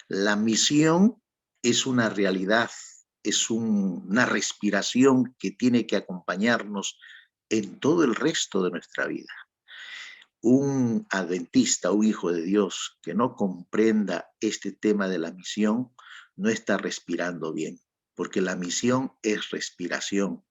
La misión es una realidad, es una respiración que tiene que acompañarnos en todo el resto de nuestra vida. Un adventista, un hijo de Dios que no comprenda este tema de la misión, no está respirando bien, porque la misión es respiración.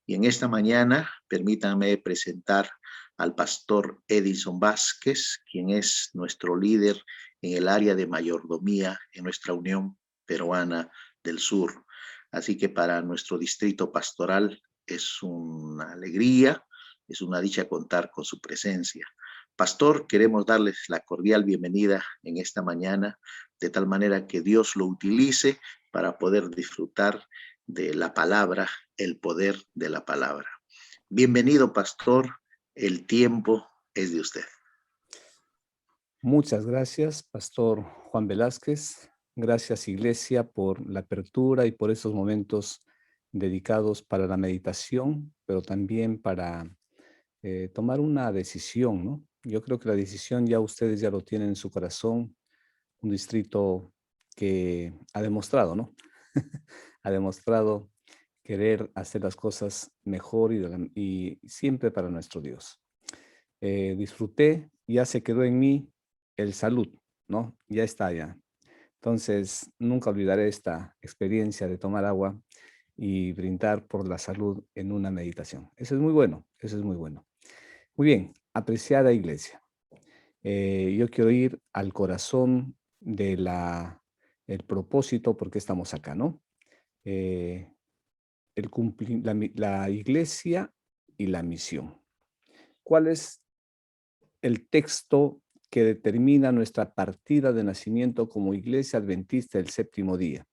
Y en esta mañana, permítanme presentar al pastor Edison Vázquez, quien es nuestro líder en el área de mayordomía en nuestra Unión Peruana del Sur. Así que para nuestro distrito pastoral es una alegría, es una dicha contar con su presencia. Pastor, queremos darles la cordial bienvenida en esta mañana, de tal manera que Dios lo utilice para poder disfrutar de la palabra, el poder de la palabra. Bienvenido, pastor. El tiempo es de usted. Muchas gracias, Pastor Juan Velázquez. Gracias, Iglesia, por la apertura y por esos momentos dedicados para la meditación, pero también para tomar una decisión, ¿no? Yo creo que la decisión ya ustedes ya lo tienen en su corazón, un distrito que ha demostrado, ¿no? Ha demostrado querer hacer las cosas mejor y siempre para nuestro Dios. Disfruté, ya se quedó en mí el salud, ¿no? Ya está ya. Entonces, nunca olvidaré esta experiencia de tomar agua y brindar por la salud en una meditación. Eso es muy bueno, eso es muy bueno. Muy bien, apreciada iglesia. Yo quiero ir al corazón de el propósito por qué estamos acá, ¿no? Eh, la iglesia y la misión. ¿Cuál es el texto que determina nuestra partida de nacimiento como iglesia adventista del séptimo día?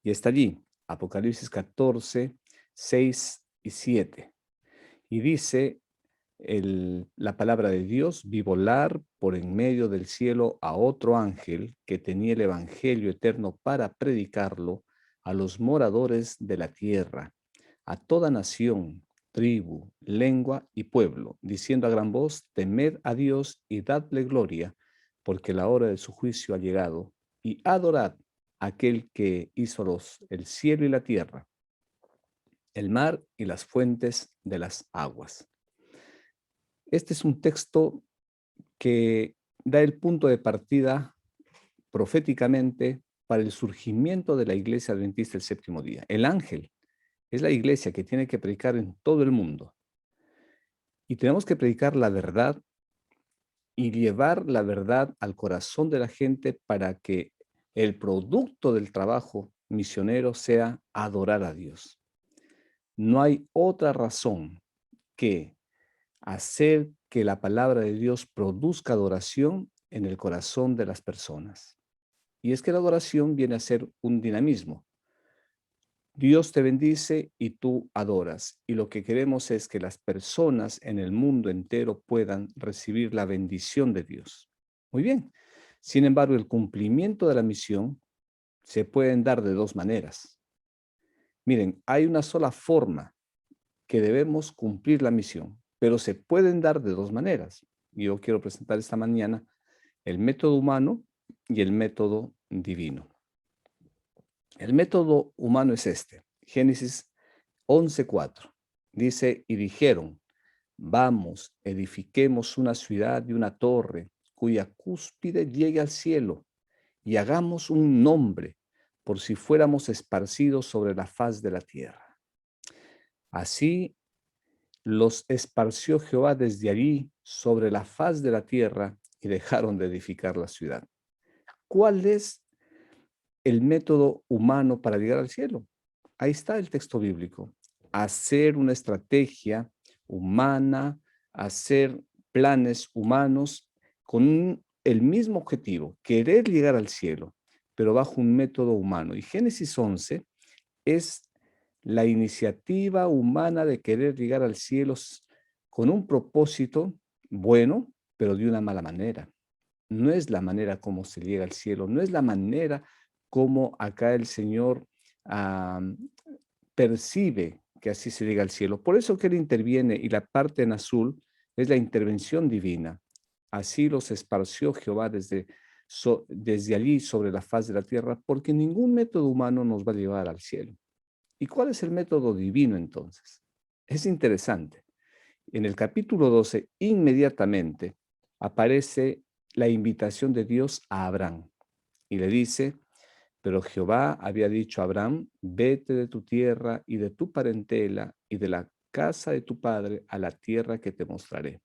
Y está allí, Apocalipsis 14, 6 y 7. Y dice la palabra de Dios: vi volar por en medio del cielo a otro ángel que tenía el evangelio eterno para predicarlo a los moradores de la tierra, a toda nación, tribu, lengua y pueblo, diciendo a gran voz: temed a Dios y dadle gloria, porque la hora de su juicio ha llegado, y adorad a aquel que hizo el cielo y la tierra, el mar y las fuentes de las aguas. Este es un texto que da el punto de partida proféticamente para el surgimiento de la iglesia adventista del séptimo día. El ángel es la iglesia que tiene que predicar en todo el mundo. Y tenemos que predicar la verdad y llevar la verdad al corazón de la gente para que el producto del trabajo misionero sea adorar a Dios. No hay otra razón que hacer que la palabra de Dios produzca adoración en el corazón de las personas. Y es que la adoración viene a ser un dinamismo. Dios te bendice y tú adoras. Y lo que queremos es que las personas en el mundo entero puedan recibir la bendición de Dios. Muy bien. Sin embargo, el cumplimiento de la misión se pueden dar de dos maneras. Miren, hay una sola forma que debemos cumplir la misión, pero se pueden dar de dos maneras. Yo quiero presentar esta mañana el método humano y el método divino. El método humano es este. Génesis 11:4. Dice: y dijeron, vamos, edifiquemos una ciudad y una torre cuya cúspide llegue al cielo y hagamos un nombre por si fuéramos esparcidos sobre la faz de la tierra. Así los esparció Jehová desde allí sobre la faz de la tierra y dejaron de edificar la ciudad. ¿Cuál es el método humano para llegar al cielo? Ahí está el texto bíblico. Hacer una estrategia humana, hacer planes humanos con el mismo objetivo, querer llegar al cielo, pero bajo un método humano. Y Génesis 11 es la iniciativa humana de querer llegar al cielo con un propósito bueno, pero de una mala manera. No es la manera como se llega al cielo, no es la manera como acá el Señor percibe que así se llega al cielo. Por eso que Él interviene, y la parte en azul es la intervención divina. Así los esparció Jehová desde desde allí sobre la faz de la tierra, porque ningún método humano nos va a llevar al cielo. ¿Y cuál es el método divino entonces? Es interesante. En el capítulo 12, inmediatamente aparece la invitación de Dios a Abraham y le dice, pero Jehová había dicho a Abraham, vete de tu tierra y de tu parentela y de la casa de tu padre a la tierra que te mostraré.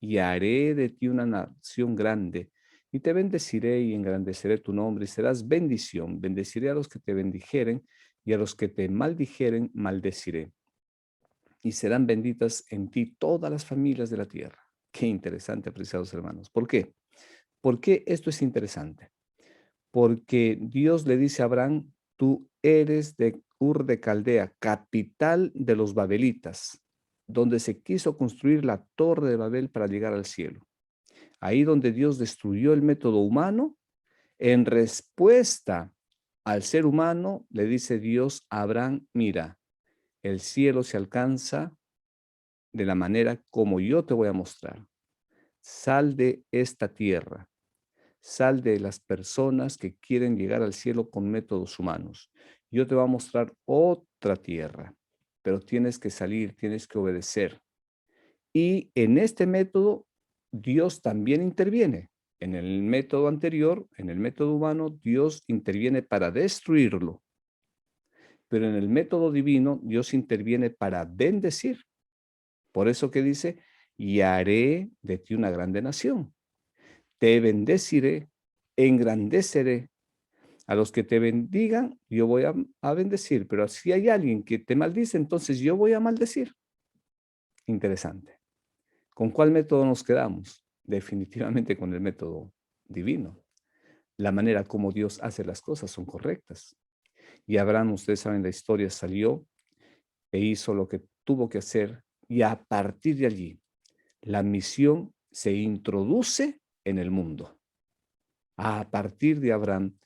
Y haré de ti una nación grande, y te bendeciré y engrandeceré tu nombre, y serás bendición. Bendeciré a los que te bendijeren, y a los que te maldijeren, maldeciré. Y serán benditas en ti todas las familias de la tierra. Qué interesante, apreciados hermanos. ¿Por qué? ¿Por qué esto es interesante? Porque Dios le dice a Abraham, tú eres de Ur de Caldea, capital de los babelitas, donde se quiso construir la torre de Babel para llegar al cielo. Ahí donde Dios destruyó el método humano, en respuesta al ser humano, le dice Dios a Abraham, mira, el cielo se alcanza de la manera como yo te voy a mostrar. Sal de esta tierra. Sal de las personas que quieren llegar al cielo con métodos humanos. Yo te voy a mostrar otra tierra, pero tienes que salir, tienes que obedecer. Y en este método, Dios también interviene. En el método anterior, en el método humano, Dios interviene para destruirlo. Pero en el método divino, Dios interviene para bendecir. Por eso que dice, y haré de ti una grande nación. Te bendeciré, engrandeceré. A los que te bendigan, yo voy a bendecir, pero si hay alguien que te maldice, entonces yo voy a maldecir. Interesante. ¿Con cuál método nos quedamos? Definitivamente con el método divino. La manera como Dios hace las cosas son correctas. Y Abraham, ustedes saben la historia, salió e hizo lo que tuvo que hacer y a partir de allí la misión se introduce en el mundo. A partir de Abraham,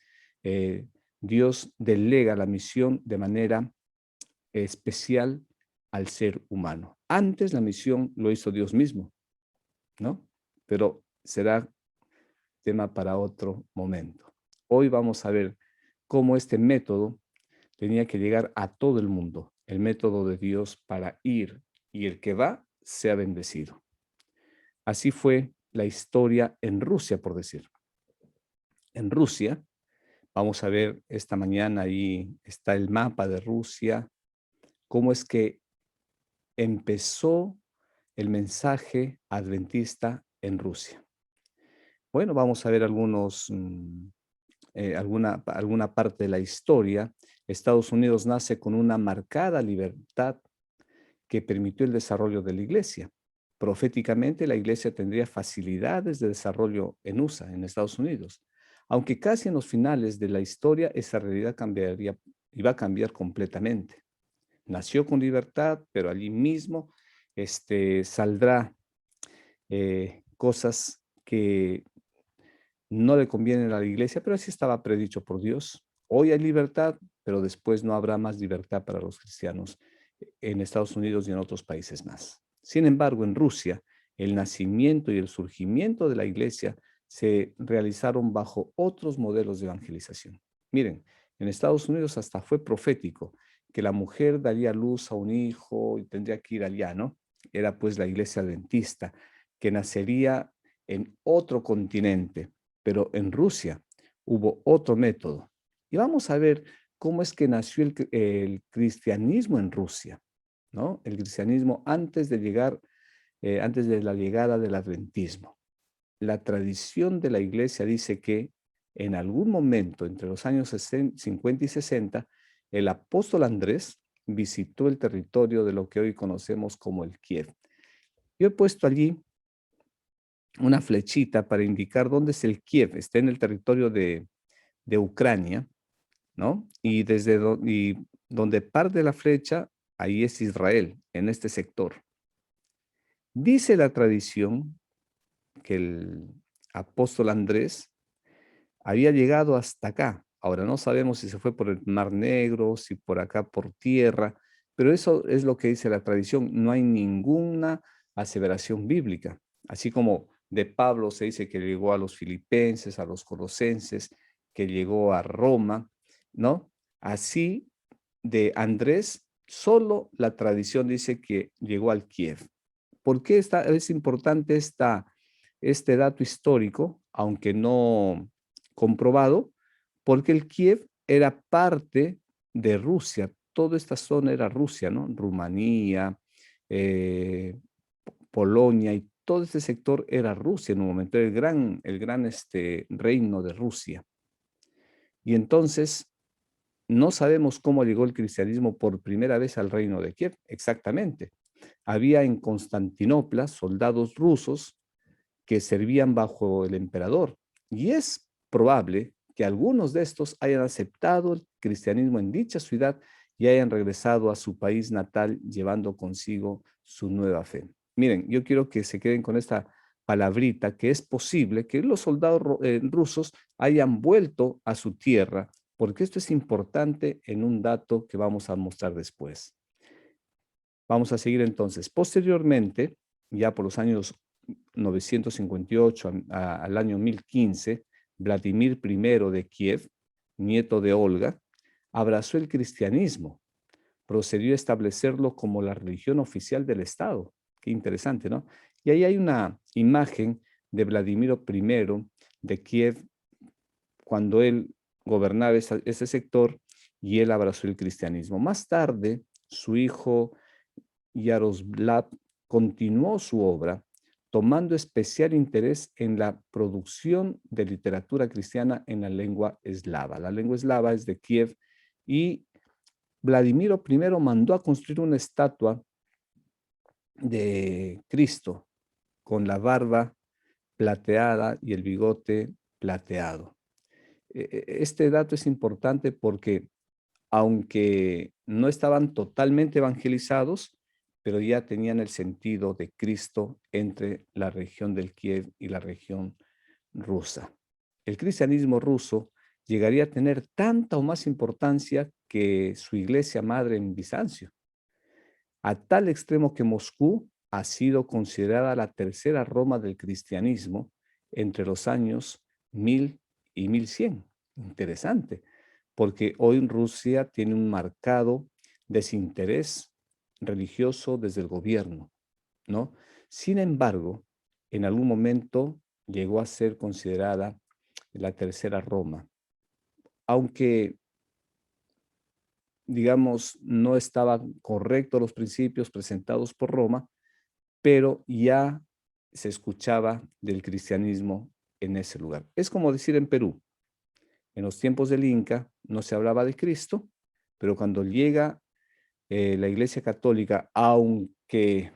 eh, Dios delega la misión de manera especial al ser humano. Antes la misión lo hizo Dios mismo, ¿no? Pero será tema para otro momento. Hoy vamos a ver cómo este método tenía que llegar a todo el mundo, el método de Dios para ir y el que va sea bendecido. Así fue la historia en Rusia, por decir. En Rusia, vamos a ver esta mañana, ahí está el mapa de Rusia, cómo es que empezó el mensaje adventista en Rusia. Bueno, vamos a ver alguna parte de la historia. Estados Unidos nace con una marcada libertad que permitió el desarrollo de la iglesia. Proféticamente, la iglesia tendría facilidades de desarrollo en USA, en Estados Unidos, aunque casi en los finales de la historia esa realidad iba a cambiar completamente. Nació con libertad, pero allí mismo saldrá cosas que no le convienen a la iglesia, pero así estaba predicho por Dios. Hoy hay libertad, pero después no habrá más libertad para los cristianos en Estados Unidos y en otros países más. Sin embargo, en Rusia, el nacimiento y el surgimiento de la iglesia se realizaron bajo otros modelos de evangelización. Miren, en Estados Unidos hasta fue profético que la mujer daría luz a un hijo y tendría que ir allá, ¿no? Era pues la iglesia adventista, que nacería en otro continente, pero en Rusia hubo otro método. Y vamos a ver cómo es que nació el cristianismo en Rusia, ¿no? El cristianismo antes de la llegada del adventismo. La tradición de la iglesia dice que en algún momento, entre los años 50 y 60, el apóstol Andrés visitó el territorio de lo que hoy conocemos como el Kiev. Yo he puesto allí una flechita para indicar dónde es el Kiev. Está en el territorio de Ucrania, ¿no? Y donde parte la flecha, ahí es Israel, en este sector. Dice la tradición que el apóstol Andrés había llegado hasta acá. Ahora no sabemos si se fue por el Mar Negro, si por acá por tierra, pero eso es lo que dice la tradición. No hay ninguna aseveración bíblica. Así como De Pablo se dice que llegó a los filipenses, a los colosenses, que llegó a Roma, ¿no? Así de Andrés, solo la tradición dice que llegó al Kiev. ¿Por qué es importante este dato histórico, aunque no comprobado? Porque el Kiev era parte de Rusia, toda esta zona era Rusia, ¿no? Rumanía, eh, Polonia y todo este sector era Rusia en un momento, el gran reino de Rusia. Y entonces no sabemos cómo llegó el cristianismo por primera vez al reino de Kiev, exactamente. Había en Constantinopla soldados rusos que servían bajo el emperador. Y es probable que algunos de estos hayan aceptado el cristianismo en dicha ciudad y hayan regresado a su país natal llevando consigo su nueva fe. Miren, yo quiero que se queden con esta palabrita, que es posible que los soldados rusos hayan vuelto a su tierra, porque esto es importante en un dato que vamos a mostrar después. Vamos a seguir entonces. Posteriormente, ya por los años 958 al año 1015, Vladimir I de Kiev, nieto de Olga, abrazó el cristianismo, procedió a establecerlo como la religión oficial del Estado. Qué interesante, ¿no? Y ahí hay una imagen de Vladimir I de Kiev cuando él gobernaba ese sector y él abrazó el cristianismo. Más tarde, su hijo Yaroslav continuó su obra, tomando especial interés en la producción de literatura cristiana en la lengua eslava. La lengua eslava es de Kiev y Vladimiro I mandó a construir una estatua de Cristo con la barba plateada y el bigote plateado. Este dato es importante porque aunque no estaban totalmente evangelizados, pero ya tenían el sentido de Cristo entre la región del Kiev y la región rusa. El cristianismo ruso llegaría a tener tanta o más importancia que su iglesia madre en Bizancio, a tal extremo que Moscú ha sido considerada la tercera Roma del cristianismo entre los años 1000 y 1100. Interesante, porque hoy Rusia tiene un marcado desinterés religioso desde el gobierno, ¿no? Sin embargo, en algún momento llegó a ser considerada la tercera Roma, aunque digamos, no estaban correctos los principios presentados por Roma, pero ya se escuchaba del cristianismo en ese lugar. Es como decir en Perú, en los tiempos del Inca no se hablaba de Cristo, pero cuando llega la Iglesia Católica, aunque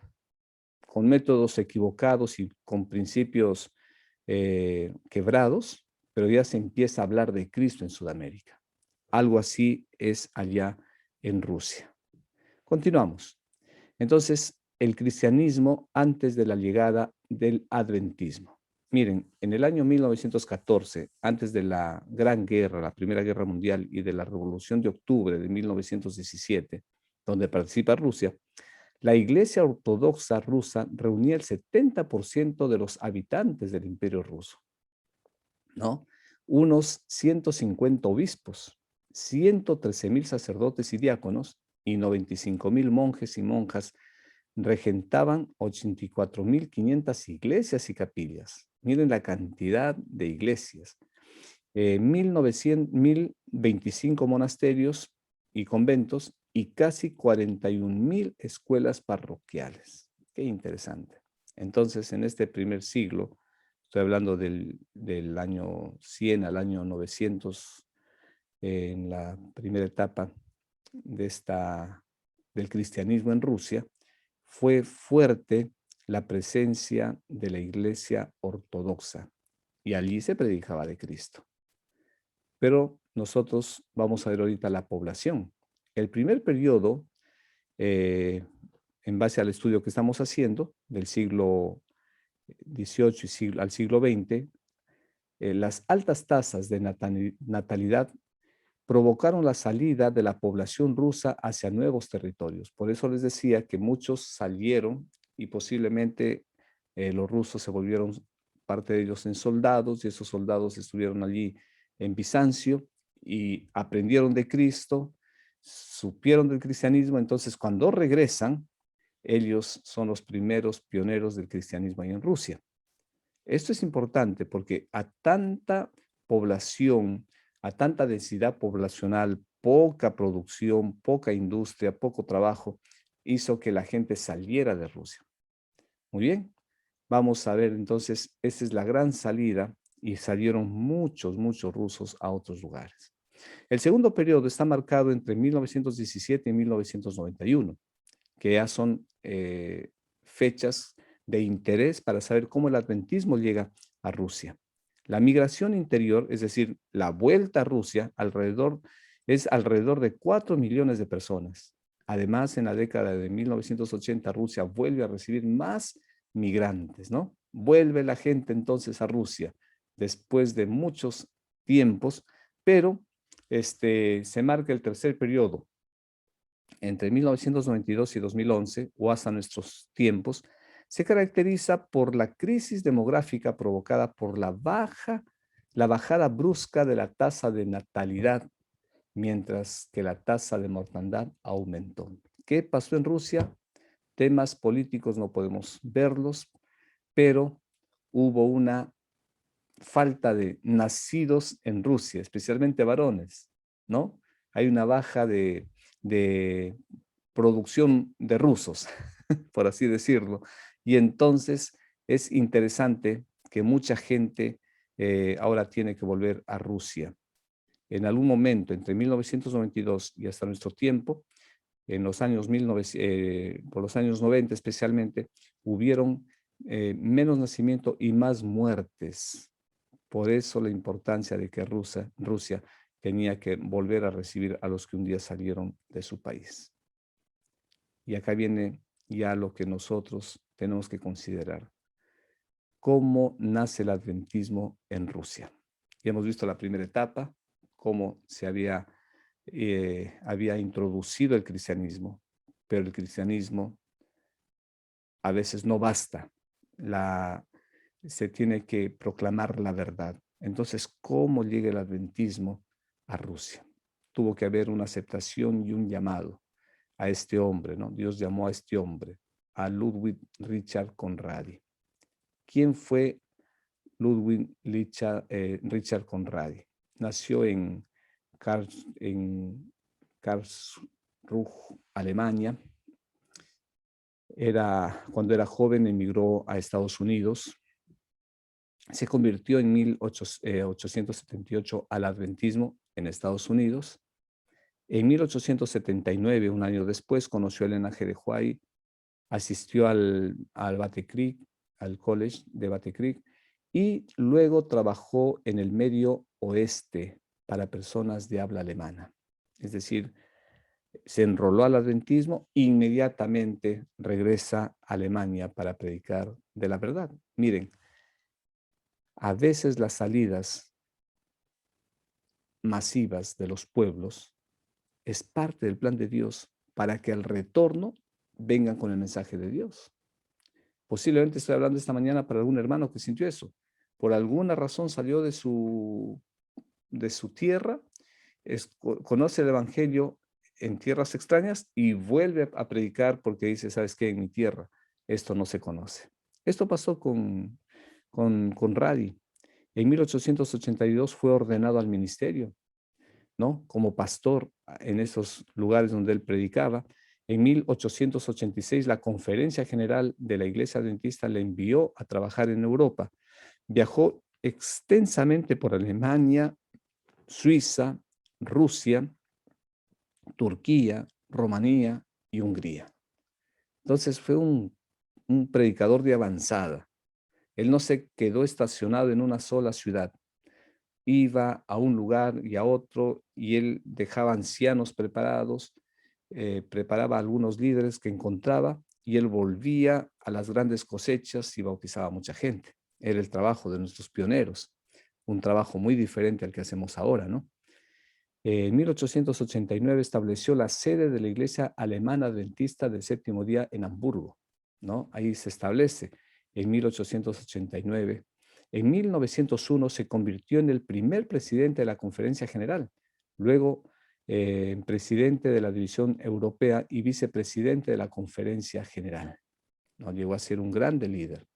con métodos equivocados y con principios quebrados, pero ya se empieza a hablar de Cristo en Sudamérica. Algo así es allá en Rusia. Continuamos. Entonces, el cristianismo antes de la llegada del adventismo. Miren, en el año 1914, antes de la Gran Guerra, la Primera Guerra Mundial y de la Revolución de Octubre de 1917, donde participa Rusia, la Iglesia Ortodoxa rusa reunía el 70% de los habitantes del Imperio Ruso, ¿no? Unos 150 obispos, 113,000 sacerdotes y diáconos y 95,000 monjes y monjas regentaban 84,500 iglesias y capillas. Miren la cantidad de iglesias. 1,925 monasterios y conventos y casi 41,000 escuelas parroquiales. Qué interesante. Entonces, en este primer siglo, estoy hablando del año 100 al año 900, en la primera etapa del cristianismo en Rusia, fue fuerte la presencia de la iglesia ortodoxa y allí se predicaba de Cristo. Pero nosotros vamos a ver ahorita la población. El primer periodo, eh, en base al estudio que estamos haciendo del siglo XVIII al siglo XX, las altas tasas de natalidad provocaron la salida de la población rusa hacia nuevos territorios. Por eso les decía que muchos salieron y posiblemente los rusos se volvieron parte de ellos en soldados, y esos soldados estuvieron allí en Bizancio y aprendieron de Cristo, supieron del cristianismo. Entonces, cuando regresan, ellos son los primeros pioneros del cristianismo ahí en Rusia. Esto es importante porque a tanta población, a tanta densidad poblacional, poca producción, poca industria, poco trabajo, hizo que la gente saliera de Rusia. Muy bien, vamos a ver entonces, esta es la gran salida y salieron muchos rusos a otros lugares. El segundo periodo está marcado entre 1917 y 1991, que ya son fechas de interés para saber cómo el adventismo llega a Rusia. La migración interior, es decir, la vuelta a Rusia, es alrededor de 4 millones de personas. Además, en la década de 1980, Rusia vuelve a recibir más migrantes, ¿no? Vuelve la gente entonces a Rusia después de muchos tiempos, pero se marca el tercer periodo, entre 1992 y 2011, o hasta nuestros tiempos, se caracteriza por la crisis demográfica provocada por la bajada brusca de la tasa de natalidad, mientras que la tasa de mortandad aumentó. ¿Qué pasó en Rusia? Temas políticos no podemos verlos, pero hubo una falta de nacidos en Rusia, especialmente varones, ¿no? Hay una baja de producción de rusos, por así decirlo. Y entonces es interesante que mucha gente ahora tiene que volver a Rusia. En algún momento, entre 1992 y hasta nuestro tiempo, en los años por los años 90 especialmente, hubieron menos nacimiento y más muertes. Por eso la importancia de que Rusia tenía que volver a recibir a los que un día salieron de su país. Y acá viene ya lo que nosotros tenemos que considerar. ¿Cómo nace el adventismo en Rusia? Ya hemos visto la primera etapa, cómo se había introducido el cristianismo, pero el cristianismo a veces no basta. Se tiene que proclamar la verdad. Entonces, ¿cómo llega el adventismo a Rusia? Tuvo que haber una aceptación y un llamado a este hombre, ¿no? Dios llamó a este hombre, a Ludwig Richard Conradi. ¿Quién fue Ludwig Richard Conradi? Nació en Karlsruhe, Alemania. Cuando era joven emigró a Estados Unidos. Se convirtió en 1878 al adventismo en Estados Unidos. En 1879, un año después, conoció el linaje de Huay, asistió al Battle Creek, al College de Battle Creek, y luego trabajó en el Medio Oeste para personas de habla alemana. Es decir, se enroló al adventismo, inmediatamente regresa a Alemania para predicar de la verdad. Miren, a veces las salidas masivas de los pueblos es parte del plan de Dios para que al retorno vengan con el mensaje de Dios. Posiblemente estoy hablando esta mañana para algún hermano que sintió eso. Por alguna razón salió de su tierra, conoce el evangelio en tierras extrañas y vuelve a predicar porque dice, ¿sabes qué? En mi tierra esto no se conoce. Esto pasó con Radi. En 1882 fue ordenado al ministerio, ¿no? Como pastor en esos lugares donde él predicaba. En 1886 la Conferencia General de la Iglesia Adventista le envió a trabajar en Europa. Viajó extensamente por Alemania, Suiza, Rusia, Turquía, Rumanía y Hungría. Entonces fue un predicador de avanzada. Él no se quedó estacionado en una sola ciudad. Iba a un lugar y a otro y él dejaba ancianos preparados, preparaba a algunos líderes que encontraba y él volvía a las grandes cosechas y bautizaba a mucha gente. Era el trabajo de nuestros pioneros, un trabajo muy diferente al que hacemos ahora, ¿no? En 1889 estableció la sede de la Iglesia Alemana Adventista del Séptimo Día en Hamburgo, ¿no? Ahí se establece en 1889 En 1901 se convirtió en el primer presidente de la Conferencia General, luego presidente de la División Europea y vicepresidente de la Conferencia General. ¿No? Llegó a ser un grande líder.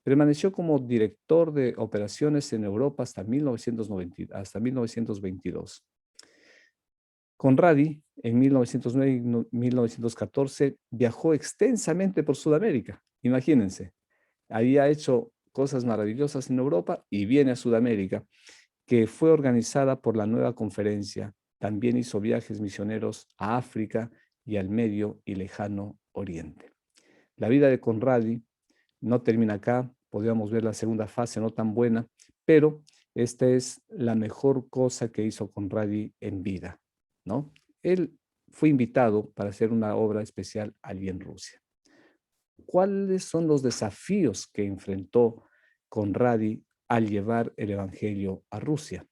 Permaneció como director de operaciones en Europa hasta 1922. Conradi, en 1909 y 1914, viajó extensamente por Sudamérica. Imagínense, había hecho cosas maravillosas en Europa y viene a Sudamérica, que fue organizada por la nueva conferencia. También hizo viajes misioneros a África y al Medio y Lejano Oriente. La vida de Conradi no termina acá, podríamos ver la segunda fase no tan buena, pero esta es la mejor cosa que hizo Conradi en vida, ¿no? Él fue invitado para hacer una obra especial allí en Rusia. ¿Cuáles son los desafíos que enfrentó Conradi al llevar el Evangelio a Rusia?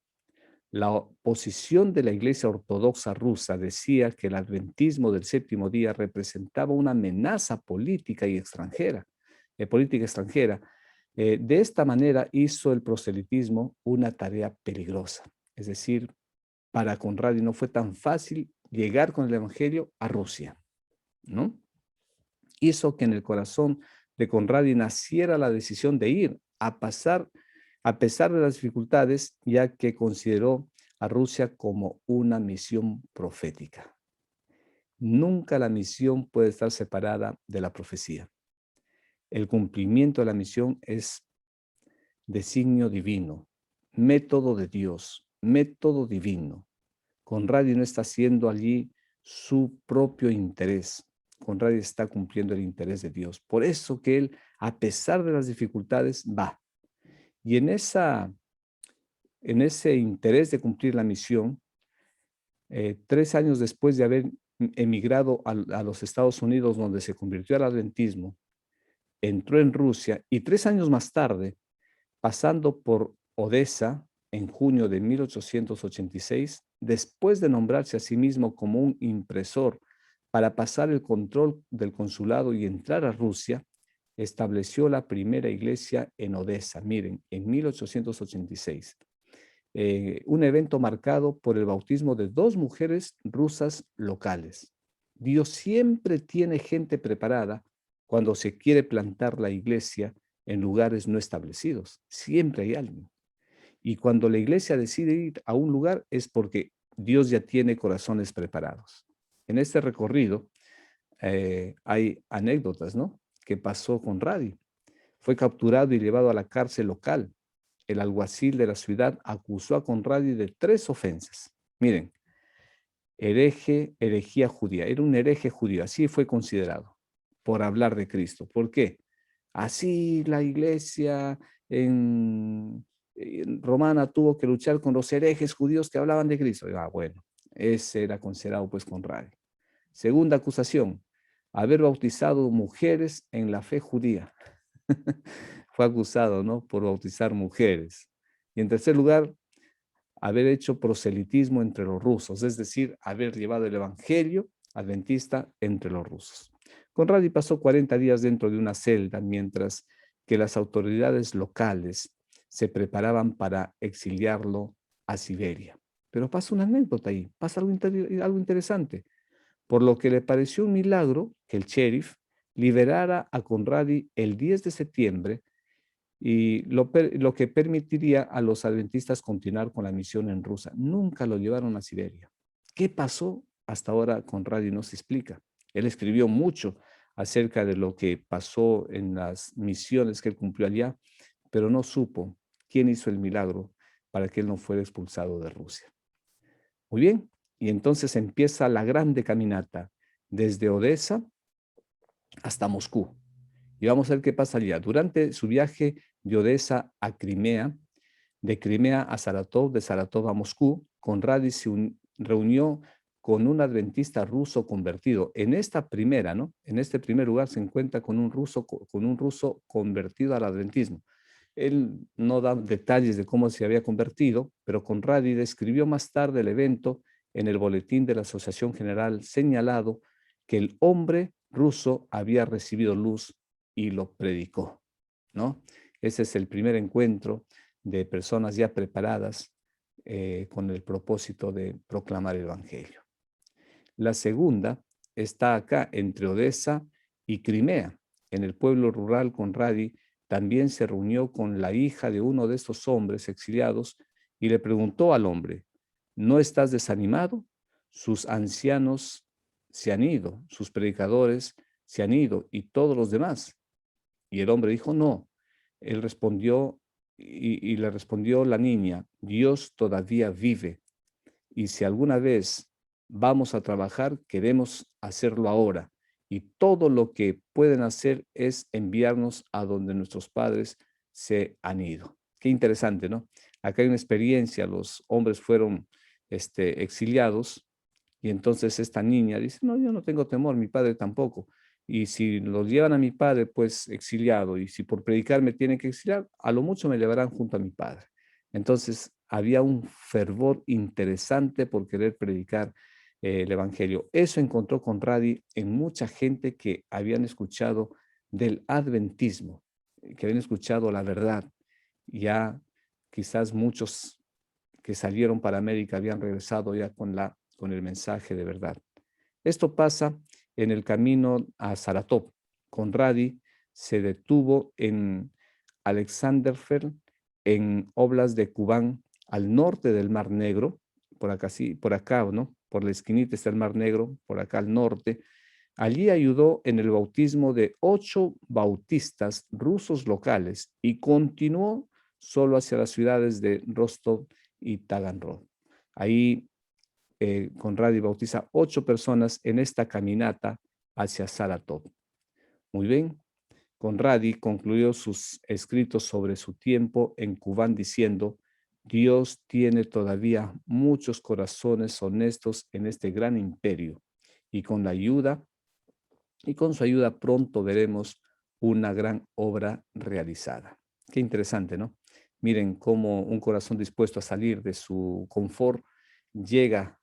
La oposición de la Iglesia Ortodoxa rusa decía que el adventismo del séptimo día representaba una amenaza política y extranjera, política extranjera. De esta manera hizo el proselitismo una tarea peligrosa. Es decir, para Conradi no fue tan fácil llegar con el Evangelio a Rusia, ¿no? Hizo que en el corazón de Conradi naciera la decisión de ir a pesar de las dificultades, ya que consideró a Rusia como una misión profética. Nunca la misión puede estar separada de la profecía. El cumplimiento de la misión es designio divino, método de Dios, método divino. Conradi no está haciendo allí su propio interés. Conradi está cumpliendo el interés de Dios. Por eso que él, a pesar de las dificultades, va. Y en ese interés de cumplir la misión, 3 años después de haber emigrado a los Estados Unidos, donde se convirtió al adventismo, entró en Rusia y 3 años más tarde, pasando por Odessa en junio de 1886, después de nombrarse a sí mismo como un impresor para pasar el control del consulado y entrar a Rusia, estableció la primera iglesia en Odessa, miren, en 1886. Un evento marcado por el bautismo de 2 mujeres rusas locales. Dios siempre tiene gente preparada cuando se quiere plantar la iglesia en lugares no establecidos. Siempre hay alguien. Y cuando la iglesia decide ir a un lugar es porque Dios ya tiene corazones preparados. En este recorrido hay anécdotas, ¿no? Que pasó con Radi. Fue capturado y llevado a la cárcel local. El alguacil de la ciudad acusó a Conradi de 3 ofensas. Miren, herejía judía. Era un hereje judío, así fue considerado, por hablar de Cristo. ¿Por qué? Así la iglesia en romana tuvo que luchar con los herejes judíos que hablaban de Cristo. Bueno, ese era considerado pues Conradi. Segunda acusación, haber bautizado mujeres en la fe judía. Fue acusado, ¿no? Por bautizar mujeres. Y en tercer lugar, haber hecho proselitismo entre los rusos, es decir, haber llevado el evangelio adventista entre los rusos. Conradi pasó 40 días dentro de una celda mientras que las autoridades locales se preparaban para exiliarlo a Siberia. Pero pasa una anécdota ahí, pasa algo interesante, por lo que le pareció un milagro que el sheriff liberara a Conradi el 10 de septiembre y lo que permitiría a los adventistas continuar con la misión en Rusia. Nunca lo llevaron a Siberia. ¿Qué pasó? Hasta ahora Conradi no se explica. Él escribió mucho acerca de lo que pasó en las misiones que él cumplió allá, pero no supo quién hizo el milagro para que él no fuera expulsado de Rusia. Muy bien, y entonces empieza la grande caminata desde Odessa hasta Moscú. Y vamos a ver qué pasa allá. Durante su viaje de Odessa a Crimea, de Crimea a Saratov, de Saratov a Moscú, Conradi se reunió con un adventista ruso convertido. En esta primera, ¿no? En este primer lugar se encuentra con un ruso convertido al adventismo. Él no da detalles de cómo se había convertido, pero Conradi describió más tarde el evento en el boletín de la Asociación General, señalado que el hombre ruso había recibido luz y lo predicó, ¿no? Ese es el primer encuentro de personas ya preparadas con el propósito de proclamar el Evangelio. La segunda está acá entre Odesa y Crimea. En el pueblo rural, Conradi también se reunió con la hija de uno de estos hombres exiliados y le preguntó al hombre, ¿no estás desanimado? Sus ancianos se han ido, sus predicadores se han ido y todos los demás. Y el hombre dijo, no. Él respondió y le respondió la niña, Dios todavía vive y si alguna vez vamos a trabajar, queremos hacerlo ahora. Y todo lo que pueden hacer es enviarnos a donde nuestros padres se han ido. Qué interesante, ¿no? Acá hay una experiencia, los hombres fueron exiliados y entonces esta niña dice, no, yo no tengo temor, mi padre tampoco. Y si los llevan a mi padre, pues exiliado, y si por predicar me tienen que exiliar, a lo mucho me llevarán junto a mi padre. Entonces había un fervor interesante por querer predicar el Evangelio. Eso encontró Conradi en mucha gente que habían escuchado del adventismo, que habían escuchado la verdad. Ya quizás muchos que salieron para América habían regresado ya con el mensaje de verdad. Esto pasa en el camino a Saratov. Conradi se detuvo en Alexanderfeld, en Oblast de Kubán, al norte del Mar Negro, por acá, sí, por acá, ¿no? Por la esquinita está el Mar Negro, por acá al norte. Allí ayudó en el bautismo de 8 bautistas rusos locales y continuó solo hacia las ciudades de Rostov y Taganrog. Ahí Conradi bautiza 8 personas en esta caminata hacia Saratov. Muy bien, Conradi concluyó sus escritos sobre su tiempo en Kubán diciendo, Dios tiene todavía muchos corazones honestos en este gran imperio y con su ayuda pronto veremos una gran obra realizada. Qué interesante, ¿no? Miren cómo un corazón dispuesto a salir de su confort llega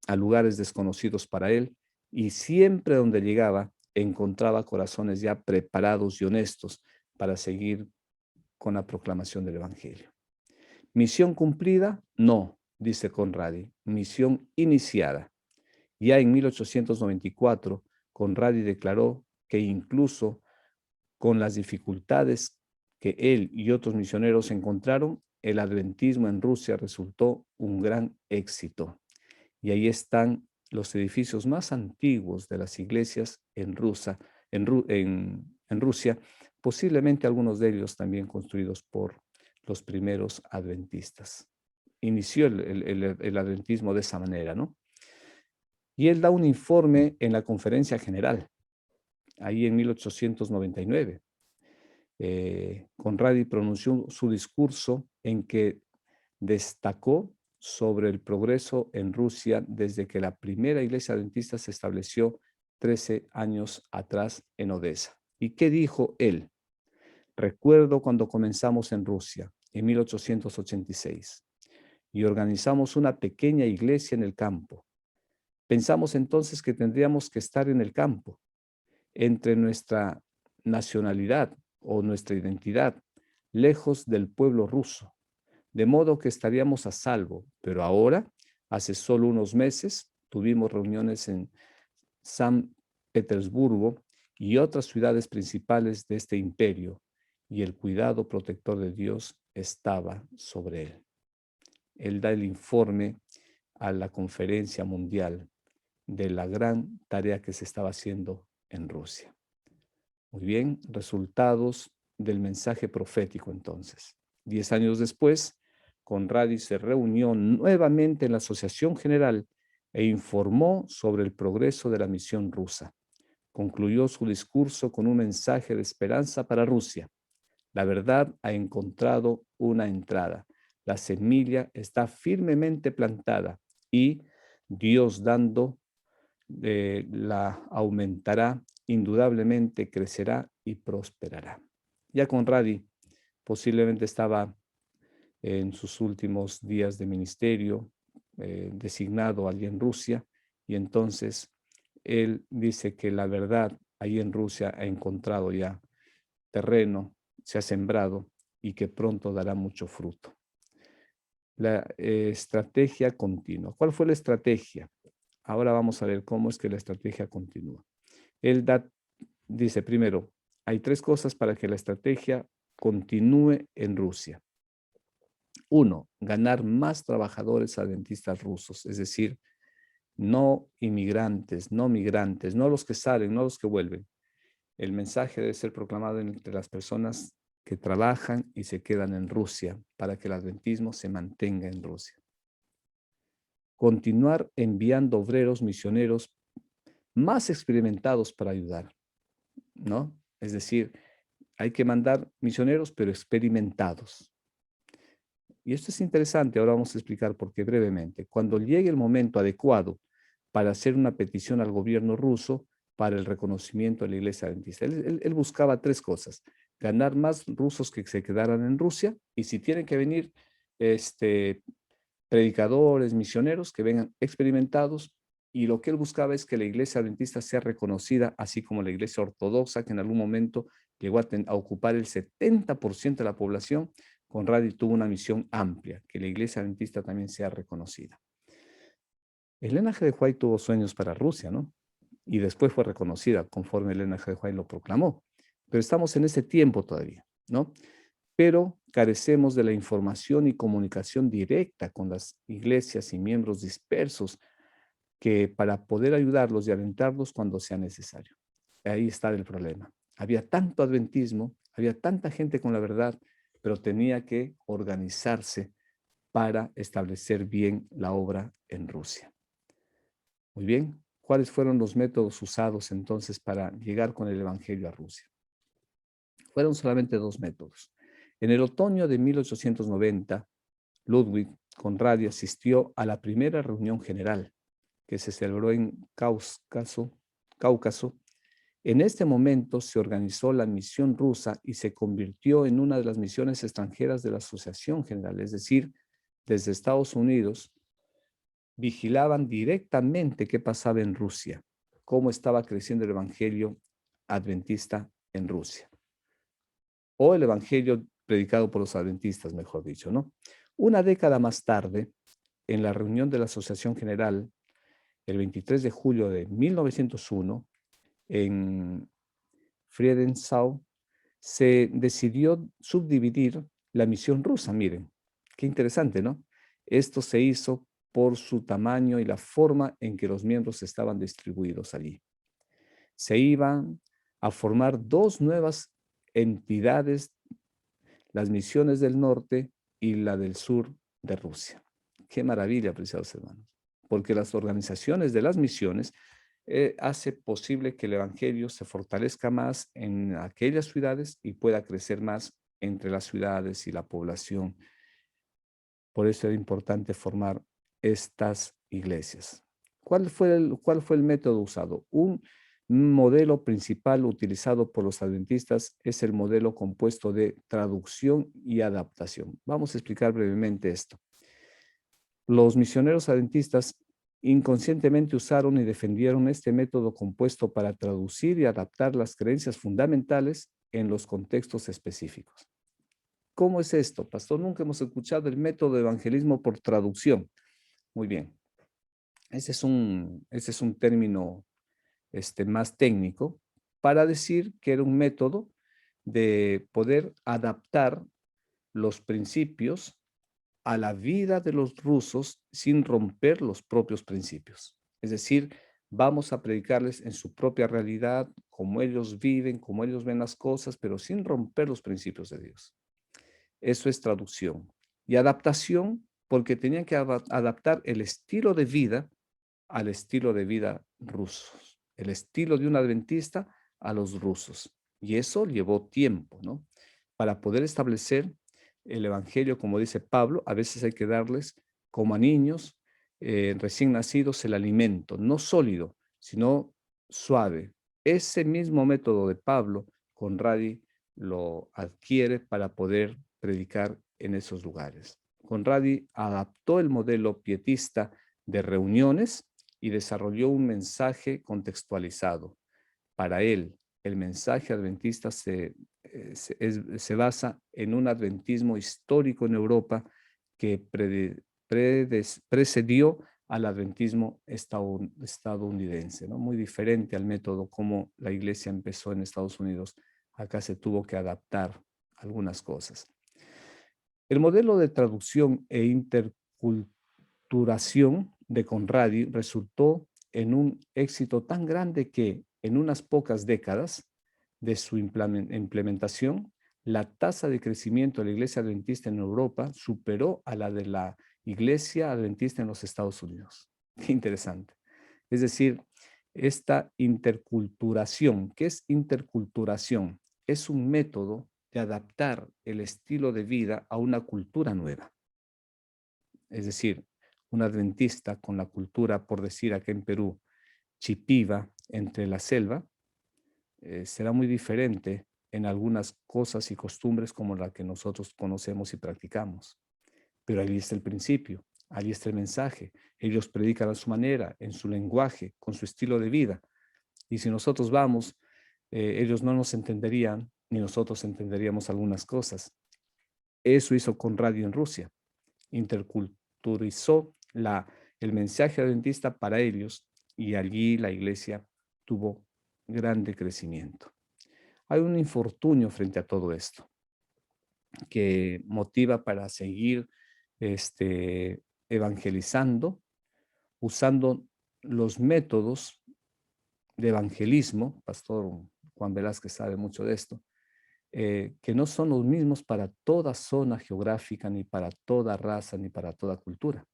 a lugares desconocidos para él y siempre donde llegaba encontraba corazones ya preparados y honestos para seguir con la proclamación del Evangelio. ¿Misión cumplida? No, dice Conradi, misión iniciada. Ya en 1894, Conradi declaró que incluso con las dificultades que él y otros misioneros encontraron, el adventismo en Rusia resultó un gran éxito. Y ahí están los edificios más antiguos de las iglesias en Rusia, posiblemente algunos de ellos también construidos por los primeros adventistas. Inició el adventismo de esa manera, ¿no? Y él da un informe en la conferencia general, ahí en 1899. Conradi pronunció su discurso en que destacó sobre el progreso en Rusia desde que la primera iglesia adventista se estableció 13 años atrás en Odesa. ¿Y qué dijo él? Recuerdo cuando comenzamos en Rusia, en 1886, y organizamos una pequeña iglesia en el campo. Pensamos entonces que tendríamos que estar en el campo, entre nuestra nacionalidad o nuestra identidad, lejos del pueblo ruso, de modo que estaríamos a salvo. Pero ahora, hace solo unos meses, tuvimos reuniones en San Petersburgo y otras ciudades principales de este imperio, y el cuidado protector de Dios estaba sobre él. Él da el informe a la conferencia mundial de la gran tarea que se estaba haciendo en Rusia. Muy bien, resultados del mensaje profético entonces. 10 años después, Conradi se reunió nuevamente en la Asociación General e informó sobre el progreso de la misión rusa. Concluyó su discurso con un mensaje de esperanza para Rusia. La verdad ha encontrado una entrada. La semilla está firmemente plantada y Dios dando la aumentará, indudablemente crecerá y prosperará. Ya Conradi posiblemente estaba en sus últimos días de ministerio, designado allí en Rusia, y entonces él dice que la verdad allí en Rusia ha encontrado ya terreno se ha sembrado y que pronto dará mucho fruto. La estrategia continua. ¿Cuál fue la estrategia? Ahora vamos a ver cómo es que la estrategia continúa. Él dice primero, hay 3 cosas para que la estrategia continúe en Rusia. 1, ganar más trabajadores adventistas rusos, es decir, no inmigrantes, no migrantes, no los que salen, no los que vuelven. El mensaje debe ser proclamado entre las personas que trabajan y se quedan en Rusia para que el adventismo se mantenga en Rusia. Continuar enviando obreros misioneros más experimentados para ayudar, ¿no? Es decir, hay que mandar misioneros, pero experimentados. Y esto es interesante, ahora vamos a explicar por qué brevemente. Cuando llegue el momento adecuado para hacer una petición al gobierno ruso para el reconocimiento de la Iglesia Adventista, él buscaba 3 cosas: ganar más rusos que se quedaran en Rusia, y si tienen que venir predicadores, misioneros, que vengan experimentados, y lo que él buscaba es que la Iglesia Adventista sea reconocida, así como la Iglesia Ortodoxa, que en algún momento llegó a ocupar el 70% de la población. Conradi tuvo una misión amplia, que la Iglesia Adventista también sea reconocida. Elena G. de White tuvo sueños para Rusia, ¿no? Y después fue reconocida conforme Elena G. de White lo proclamó. Pero estamos en ese tiempo todavía, ¿no? Pero carecemos de la información y comunicación directa con las iglesias y miembros dispersos que para poder ayudarlos y alentarlos cuando sea necesario. Ahí está el problema. Había tanto adventismo, había tanta gente con la verdad, pero tenía que organizarse para establecer bien la obra en Rusia. Muy bien, ¿cuáles fueron los métodos usados entonces para llegar con el Evangelio a Rusia? Fueron solamente 2 métodos. En el otoño de 1890, Ludwig Conradi asistió a la primera reunión general que se celebró en Cáucaso. En este momento se organizó la misión rusa y se convirtió en una de las misiones extranjeras de la Asociación General, es decir, desde Estados Unidos, vigilaban directamente qué pasaba en Rusia, cómo estaba creciendo el evangelio adventista en Rusia, o el evangelio predicado por los adventistas, mejor dicho, ¿no? Una década más tarde, en la reunión de la Asociación General, el 23 de julio de 1901, en Friedenau, se decidió subdividir la misión rusa. Miren, qué interesante, ¿no? Esto se hizo por su tamaño y la forma en que los miembros estaban distribuidos allí. Se iban a formar 2 nuevas entidades, las misiones del norte y la del sur de Rusia. Qué maravilla, apreciados hermanos, porque las organizaciones de las misiones hace posible que el evangelio se fortalezca más en aquellas ciudades y pueda crecer más entre las ciudades y la población. Por eso era importante formar estas iglesias. ¿Cuál fue el método usado? Un modelo principal utilizado por los adventistas es el modelo compuesto de traducción y adaptación. Vamos a explicar brevemente esto. Los misioneros adventistas inconscientemente usaron y defendieron este método compuesto para traducir y adaptar las creencias fundamentales en los contextos específicos. ¿Cómo es esto, pastor? Nunca hemos escuchado el método de evangelismo por traducción. Muy bien. Ese es un término más técnico para decir que era un método de poder adaptar los principios a la vida de los rusos sin romper los propios principios. Es decir, vamos a predicarles en su propia realidad, como ellos viven, como ellos ven las cosas, pero sin romper los principios de Dios. Eso es traducción. Y adaptación, porque tenían que adaptar el estilo de vida al estilo de vida ruso, el estilo de un adventista a los rusos. Y eso llevó tiempo, ¿no? Para poder establecer el evangelio, como dice Pablo, a veces hay que darles, como a niños recién nacidos, el alimento, no sólido, sino suave. Ese mismo método de Pablo, Conradi lo adquiere para poder predicar en esos lugares. Conradi adaptó el modelo pietista de reuniones y desarrolló un mensaje contextualizado. Para él, el mensaje adventista se se basa en un adventismo histórico en Europa que precedió al adventismo estadounidense, ¿no? Muy diferente al método como la iglesia empezó en Estados Unidos. Acá se tuvo que adaptar algunas cosas. El modelo de traducción e interculturación de Conradi resultó en un éxito tan grande que en unas pocas décadas de su implementación, la tasa de crecimiento de la Iglesia Adventista en Europa superó a la de la Iglesia Adventista en los Estados Unidos. Qué interesante. Es decir, esta interculturación, ¿qué es interculturación? Es un método de adaptar el estilo de vida a una cultura nueva. Es decir, un adventista con la cultura, por decir acá en Perú, chipiva, entre la selva, será muy diferente en algunas cosas y costumbres como la que nosotros conocemos y practicamos. Pero ahí está el principio, ahí está el mensaje. Ellos predican a su manera, en su lenguaje, con su estilo de vida. Y si nosotros vamos, ellos no nos entenderían, ni nosotros entenderíamos algunas cosas. Eso hizo Conradi en Rusia. Interculturizó el mensaje adventista para ellos y allí la iglesia tuvo grande crecimiento. Hay un infortunio frente a todo esto que motiva para seguir evangelizando, usando los métodos de evangelismo. Pastor Juan Velázquez sabe mucho de esto, que no son los mismos para toda zona geográfica, ni para toda raza, ni para toda cultura.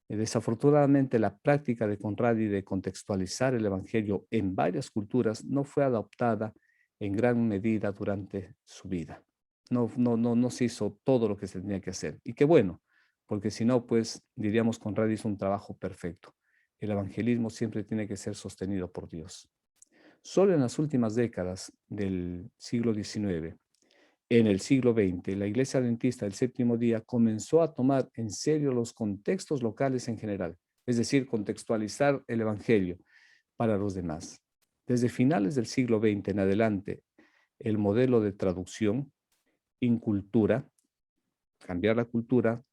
Desafortunadamente, la práctica de Conradi de contextualizar el Evangelio en varias culturas no fue adoptada en gran medida durante su vida. No se hizo todo lo que se tenía que hacer. Y qué bueno, porque si no, pues diríamos Conradi hizo un trabajo perfecto. El evangelismo siempre tiene que ser sostenido por Dios. Solo en las últimas décadas del siglo XIX, en el siglo XX, la Iglesia Adventista del Séptimo Día comenzó a tomar en serio los contextos locales en general, es decir, contextualizar el Evangelio para los demás. Desde finales del siglo XX en adelante, el modelo de traducción, incultura, cambiar la cultura,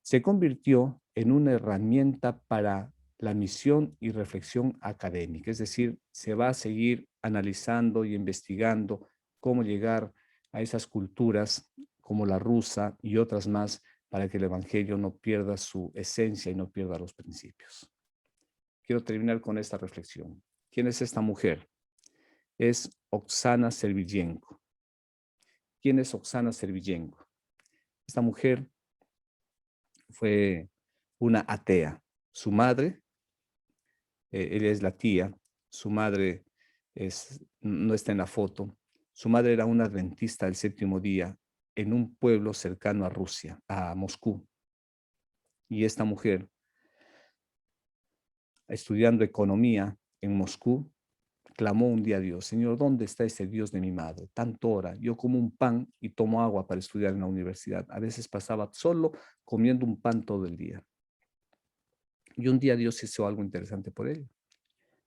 se convirtió en una herramienta para la misión y reflexión académica, es decir, se va a seguir analizando y investigando cómo llegar a esas culturas como la rusa y otras más para que el Evangelio no pierda su esencia y no pierda los principios. Quiero terminar con esta reflexión. ¿Quién es esta mujer? Es Oksana Servillenko. ¿Quién es Oksana Servillenko? Esta mujer fue una atea. Su madre, ella es la tía, su madre no está en la foto. Su madre era una adventista del Séptimo Día en un pueblo cercano a Rusia, a Moscú. Y esta mujer, estudiando economía en Moscú, clamó un día a Dios: Señor, ¿dónde está ese Dios de mi madre? Tanto hora, yo como un pan y tomo agua para estudiar en la universidad. A veces pasaba solo comiendo un pan todo el día. Y un día Dios hizo algo interesante por ella.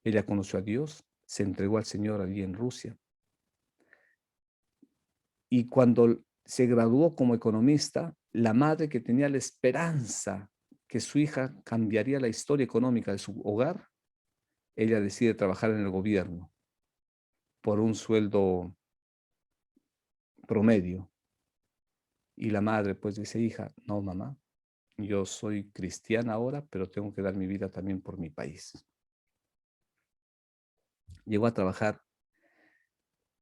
Ella conoció a Dios, se entregó al Señor allí en Rusia. Y cuando se graduó como economista, la madre, que tenía la esperanza que su hija cambiaría la historia económica de su hogar, ella decide trabajar en el gobierno por un sueldo promedio. Y la madre pues dice: hija, no mamá, yo soy cristiana ahora, pero tengo que dar mi vida también por mi país. Llegó a trabajar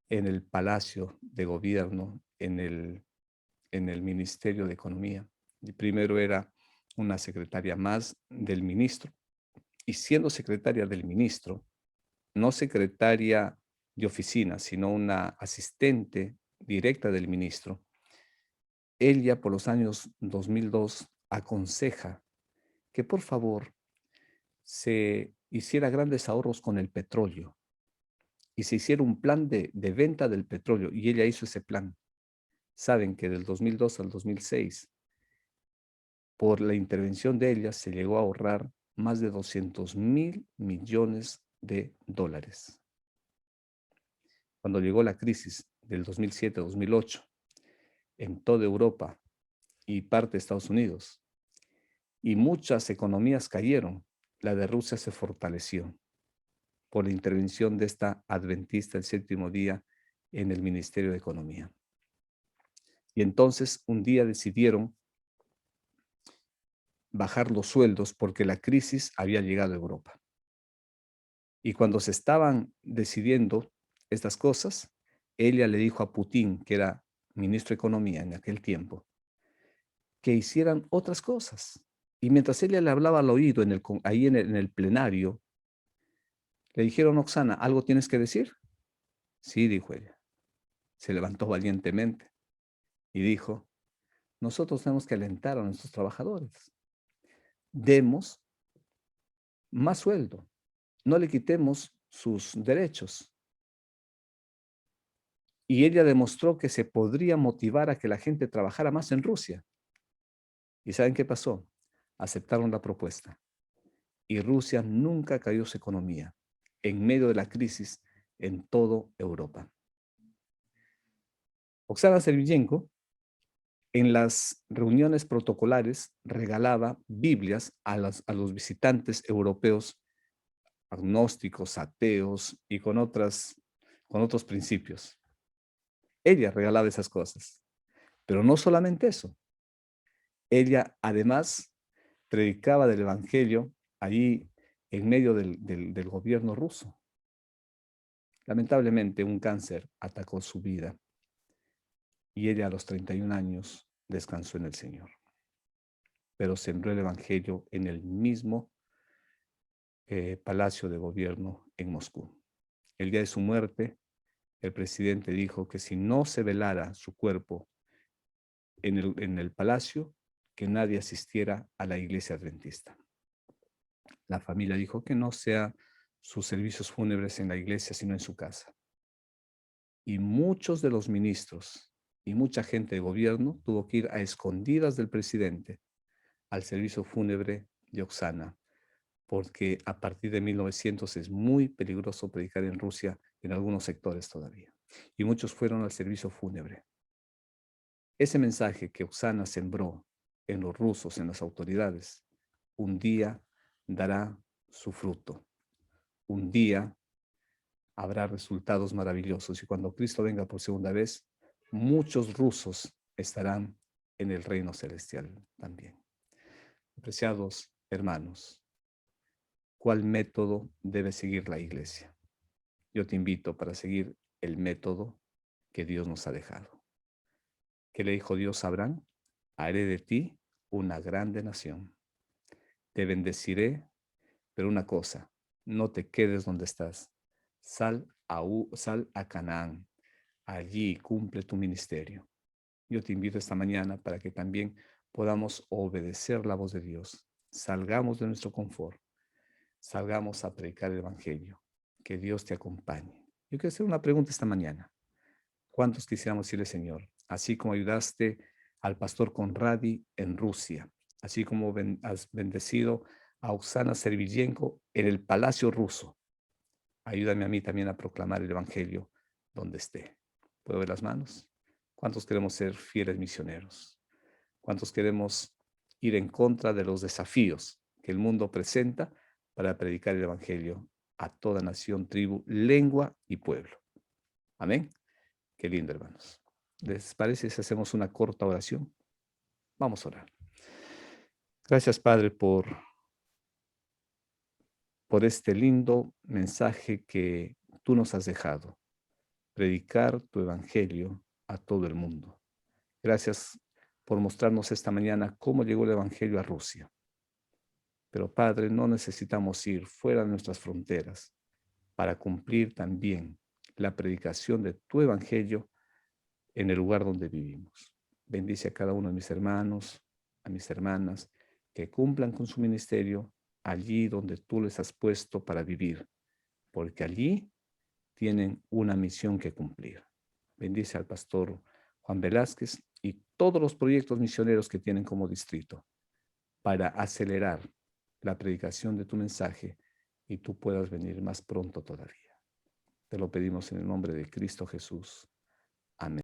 en el Palacio de Gobierno, en el Ministerio de Economía. Y primero era una secretaria más del ministro. Y siendo secretaria del ministro, no secretaria de oficina, sino una asistente directa del ministro, ella por los años 2002 aconseja que por favor se hiciera grandes ahorros con el petróleo y se hiciera un plan de venta del petróleo. Y ella hizo ese plan. Saben que del 2002 al 2006, por la intervención de ella, se llegó a ahorrar más de 200.000 millones de dólares. Cuando llegó la crisis del 2007-2008 en toda Europa y parte de Estados Unidos. Y muchas economías cayeron. La de Rusia se fortaleció por la intervención de esta adventista del séptimo día en el Ministerio de Economía. Y entonces un día decidieron bajar los sueldos porque la crisis había llegado a Europa. Y cuando se estaban decidiendo estas cosas, ella le dijo a Putin, que era ministro de Economía en aquel tiempo, que hicieran otras cosas. Y mientras ella le hablaba al oído ahí en el plenario, le dijeron: Oksana, ¿algo tienes que decir? Sí, dijo ella. Se levantó valientemente y dijo: nosotros tenemos que alentar a nuestros trabajadores. Demos más sueldo. No le quitemos sus derechos. Y ella demostró que se podría motivar a que la gente trabajara más en Rusia. ¿Y saben qué pasó? Aceptaron la propuesta. Y Rusia nunca cayó su economía en medio de la crisis en toda Europa. Oksana Servillenko, en las reuniones protocolares, regalaba Biblias a los visitantes europeos agnósticos, ateos y con otros principios. Ella regalaba esas cosas. Pero no solamente eso. Ella además predicaba del Evangelio allí en medio del gobierno ruso. Lamentablemente, un cáncer atacó su vida y ella a los 31 años descansó en el Señor. Pero sembró el Evangelio en el mismo palacio de gobierno en Moscú. El día de su muerte, el presidente dijo que si no se velara su cuerpo en el palacio, que nadie asistiera a la iglesia adventista. La familia dijo que no sea sus servicios fúnebres en la iglesia, sino en su casa. Y muchos de los ministros y mucha gente de gobierno tuvo que ir a escondidas del presidente al servicio fúnebre de Oksana, porque a partir de 1900 es muy peligroso predicar en Rusia en algunos sectores todavía. Y muchos fueron al servicio fúnebre. Ese mensaje que Oksana sembró en los rusos, en las autoridades, un día dará su fruto. Un día habrá resultados maravillosos. Y cuando Cristo venga por segunda vez, muchos rusos estarán en el reino celestial también. Apreciados hermanos, ¿cuál método debe seguir la iglesia? Yo te invito para seguir el método que Dios nos ha dejado. ¿Qué le dijo Dios a Abraham? Haré de ti una grande nación. Te bendeciré, pero una cosa, no te quedes donde estás. Sal a Canaán. Allí cumple tu ministerio. Yo te invito esta mañana para que también podamos obedecer la voz de Dios. Salgamos de nuestro confort. Salgamos a predicar el evangelio. Que Dios te acompañe. Yo quiero hacer una pregunta esta mañana. ¿Cuántos quisiéramos decirle, Señor, así como ayudaste al pastor Conradi en Rusia, así como has bendecido a Oksana Servillenko en el palacio ruso, ayúdame a mí también a proclamar el evangelio donde esté? ¿Puedo ver las manos? ¿Cuántos queremos ser fieles misioneros? ¿Cuántos queremos ir en contra de los desafíos que el mundo presenta para predicar el evangelio a toda nación, tribu, lengua y pueblo? Amén. Qué lindo, hermanos. ¿Les parece si hacemos una corta oración? Vamos a orar. Gracias, Padre, por este lindo mensaje que tú nos has dejado. Predicar tu evangelio a todo el mundo. Gracias por mostrarnos esta mañana cómo llegó el evangelio a Rusia. Pero, Padre, no necesitamos ir fuera de nuestras fronteras para cumplir también la predicación de tu evangelio en el lugar donde vivimos. Bendice a cada uno de mis hermanos, a mis hermanas, que cumplan con su ministerio allí donde tú les has puesto para vivir, porque allí tienen una misión que cumplir. Bendice al pastor Juan Velázquez y todos los proyectos misioneros que tienen como distrito para acelerar la predicación de tu mensaje y tú puedas venir más pronto todavía. Te lo pedimos en el nombre de Cristo Jesús.